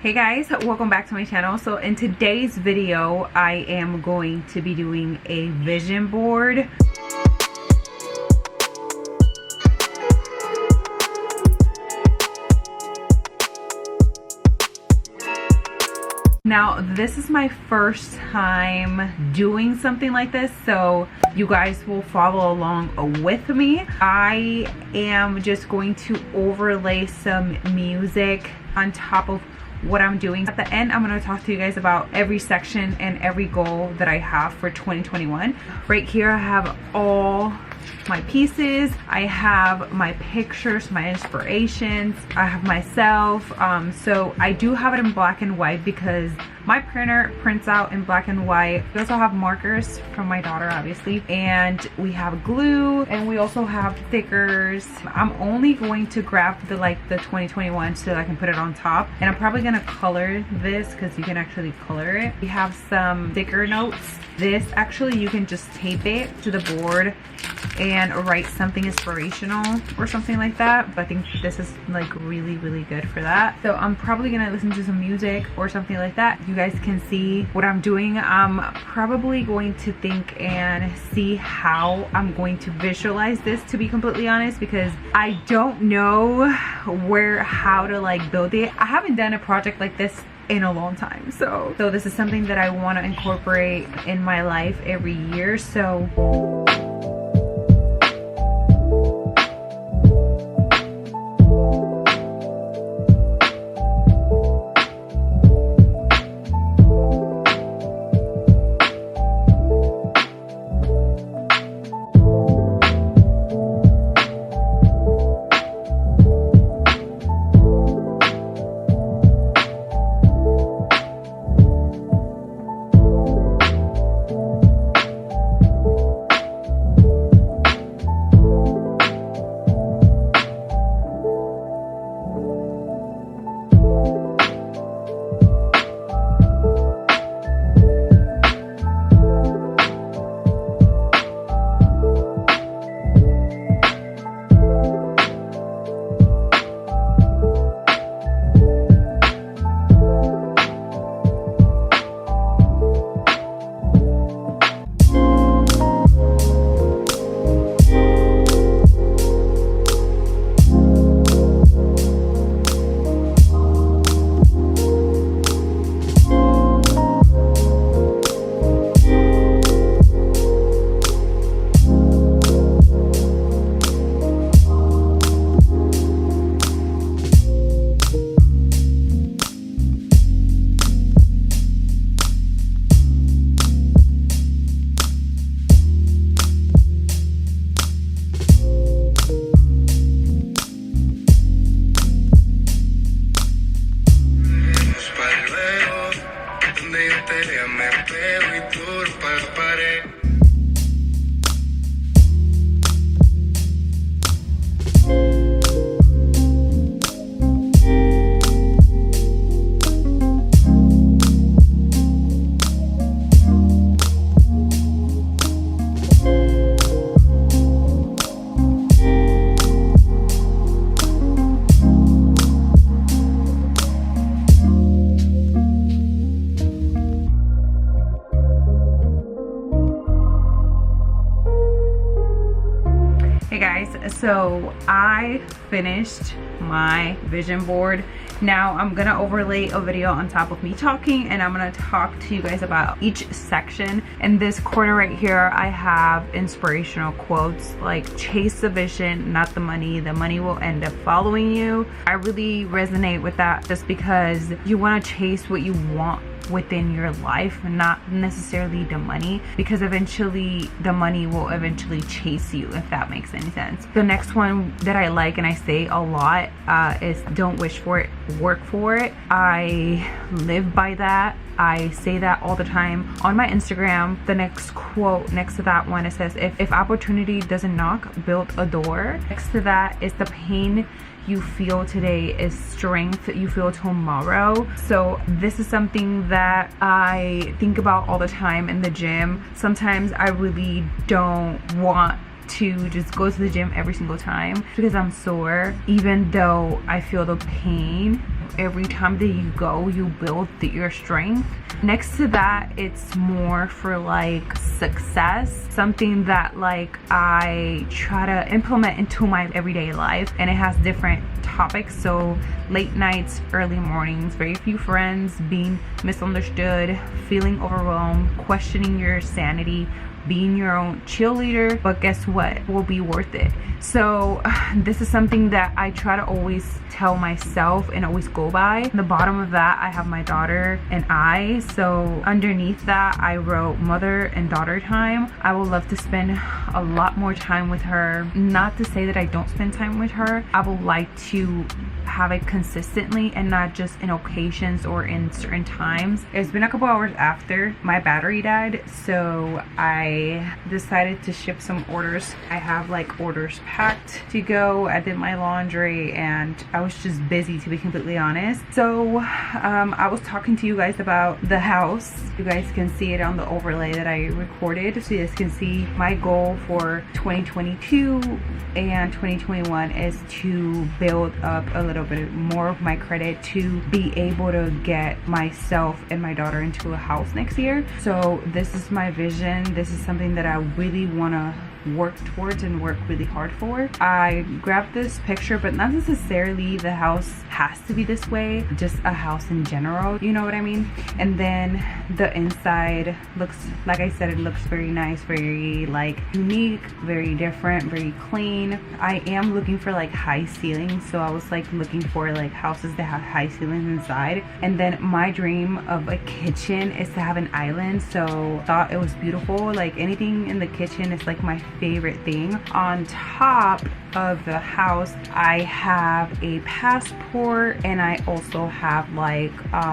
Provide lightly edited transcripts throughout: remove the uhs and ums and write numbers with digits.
Hey guys, welcome back to my channel. So in today's video I am going to be doing a vision board. Now this is my first time doing something like this, so you guys will follow along with me. I am just going to overlay some music on top of what I'm doing. At the end, I'm going to talk to you guys about every section and every goal that I have for 2021. Right here I have all my pieces. I have my pictures, my inspirations. I have myself. So I do have it in black and white because my printer prints out in black and white. We also have markers from my daughter, obviously, and we have glue, and we also have stickers. I'm only going to grab the 2021 so that I can put it on top, and I'm probably gonna color this because you can actually color it. We have some sticker notes. This actually you can just tape it to the board and write something inspirational or something like that, but I think this is like really good for that. So I'm probably gonna listen to some music or something like that. You guys can see what I'm doing. I'm probably going to think and see how I'm going to visualize this, to be completely honest, because I don't know how to build it. I haven't done a project like this in a long time, so this is something that I want to incorporate in my life every year. So so I finished my vision board. Now I'm gonna overlay a video on top of me talking, and I'm gonna talk to you guys about each section. In this corner right here I have inspirational quotes like chase the vision, not the money will end up following you. I really resonate with that just because you want to chase what you want within your life, not necessarily the money, because eventually the money will eventually chase you, if that makes any sense. The next one that I like and I say a lot is don't wish for it, work for it. I live by that. I say that all the time on my Instagram. The next quote next to that one, it says, if opportunity doesn't knock, build a door. Next to that is the pain you feel today is strength you feel tomorrow. So this is something that I think about all the time in the gym. Sometimes I really don't want to just go to the gym every single time because I'm sore, even though I feel the pain every time that you go, you build your strength. Next to that, it's more for like success, something that like I try to implement into my everyday life, and it has different topics. So late nights, early mornings, very few friends, being misunderstood, feeling overwhelmed, questioning your sanity, being your own cheerleader, but guess what, it will be worth it. So this is something that I try to always tell myself and always go by. At the bottom of that, I have my daughter and I. So underneath that, I wrote mother and daughter time. I would love to spend a lot more time with her. Not to say that I don't spend time with her. I would like to have it consistently and not just in occasions or in certain times. It's been a couple hours after my battery died, so I decided to ship some orders. I have like orders packed to go. I did my laundry and I was just busy, to be completely honest. So I was talking to you guys about the house. You guys can see it on the overlay that I recorded, so you guys can see my goal for 2022 and 2021 is to build up a little bit more of my credit to be able to get myself and my daughter into a house next year. So this is my vision. This is something that I really want to work towards and work really hard for. I grabbed this picture, but not necessarily the house has to be this way, just a house in general, you know what I mean? And then the inside looks, like I said, it looks very nice, very like unique, very different, very clean. I am looking for like high ceilings, so I was like looking for like houses that have high ceilings inside. And then my dream of a kitchen is to have an island, so thought it was beautiful. Like anything in the kitchen is like my favorite thing. On top of the house, I have a passport, and I also have like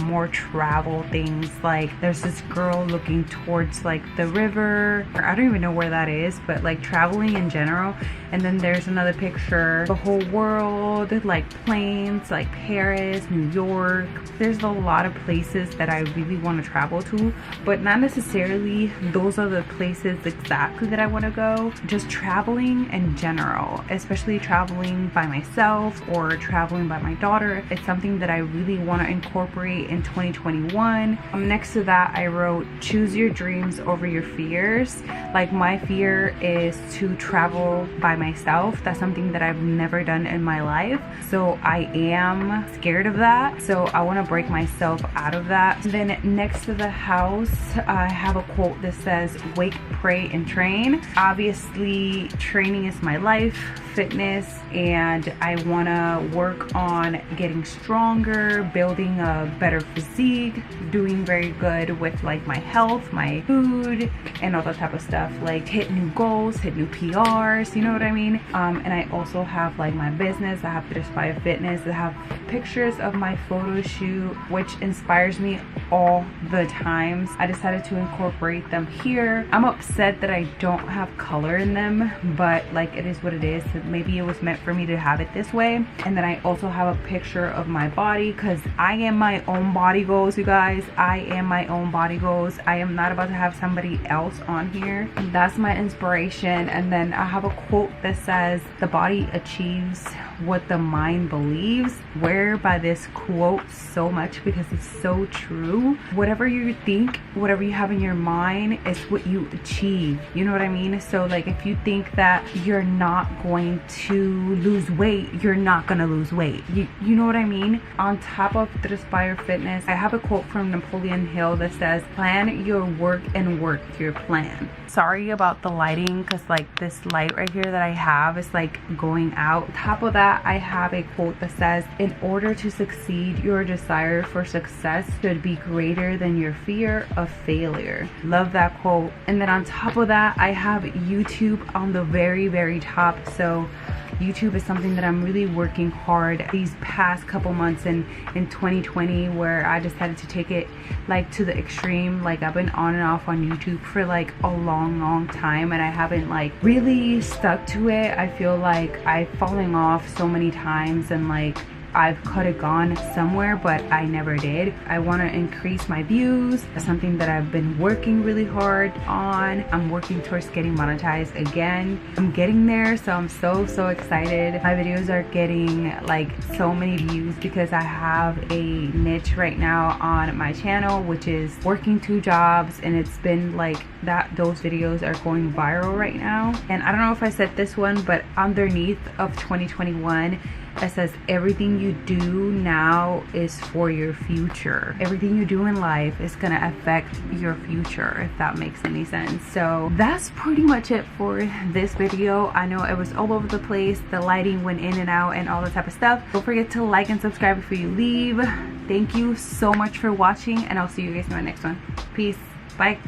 more travel things. Like there's this girl looking towards like the river, or I don't even know where that is, but like traveling in general. And then there's another picture, the whole world, like planes, like Paris, New York. There's a lot of places that I really want to travel to, but not necessarily those are the places exactly that I want to go. Just traveling in general, especially traveling by myself or traveling by my daughter. It's something that I really want to incorporate in 2021. Next to that, I wrote choose your dreams over your fears. Like my fear is to travel by myself. That's something that I've never done in my life, so I am scared of that. So I want to break myself out of that. And then next to the house, I have a quote that says wake, pray, and train. Obviously training is my life, fitness, and I want to work on getting stronger, building a better physique, doing very good with like my health, my food, and all that type of stuff. Like hit new goals, hit new PRs, you know what I mean? And I also have like my business. I have Inspire Fitness. I have pictures of my photo shoot, which inspires me all the times. I decided to incorporate them here. I'm upset that I don't have color in them, but like it is what it is. Maybe it was meant for me to have it this way. And then I also have a picture of my body, because I am my own body goals, you guys. I am my own body goals. I am not about to have somebody else on here. And that's my inspiration. And then I have a quote that says the body achieves what the mind believes. Swear by this quote so much because it's so true. Whatever you think, whatever you have in your mind is what you achieve, you know what I mean? So like if you think that you're not going to lose weight, you're not gonna lose weight, you know what I mean? On top of the Inspire Fitness, I have a quote from Napoleon Hill that says plan your work and work your plan. Sorry about the lighting, because like this light right here that I have is like going out. On top of that, I have a quote that says in order to succeed, your desire for success should be greater than your fear of failure. Love that quote. And then on top of that, I have YouTube on the very top. So YouTube is something that I'm really working hard these past couple months in 2020, where I decided to take it like to the extreme. Like I've been on and off on YouTube for like a long time, and I haven't like really stuck to it. I feel like I've fallen off so many times, and like I've could have gone somewhere, but I never did. I want to increase my views. That's something that I've been working really hard on. I'm working towards getting monetized again. I'm getting there, so I'm so excited. My videos are getting like so many views because I have a niche right now on my channel, which is working 2 jobs, and it's been like that. Those videos are going viral right now. And I don't know if I said this one, but underneath of 2021 it says everything you do now is for your future. Everything you do in life is gonna affect your future, if that makes any sense. So that's pretty much it for this video. I know it was all over the place, the lighting went in and out and all that type of stuff. Don't forget to like and subscribe before you leave. Thank you so much for watching, and I'll see you guys in my next one. Peace. Bye.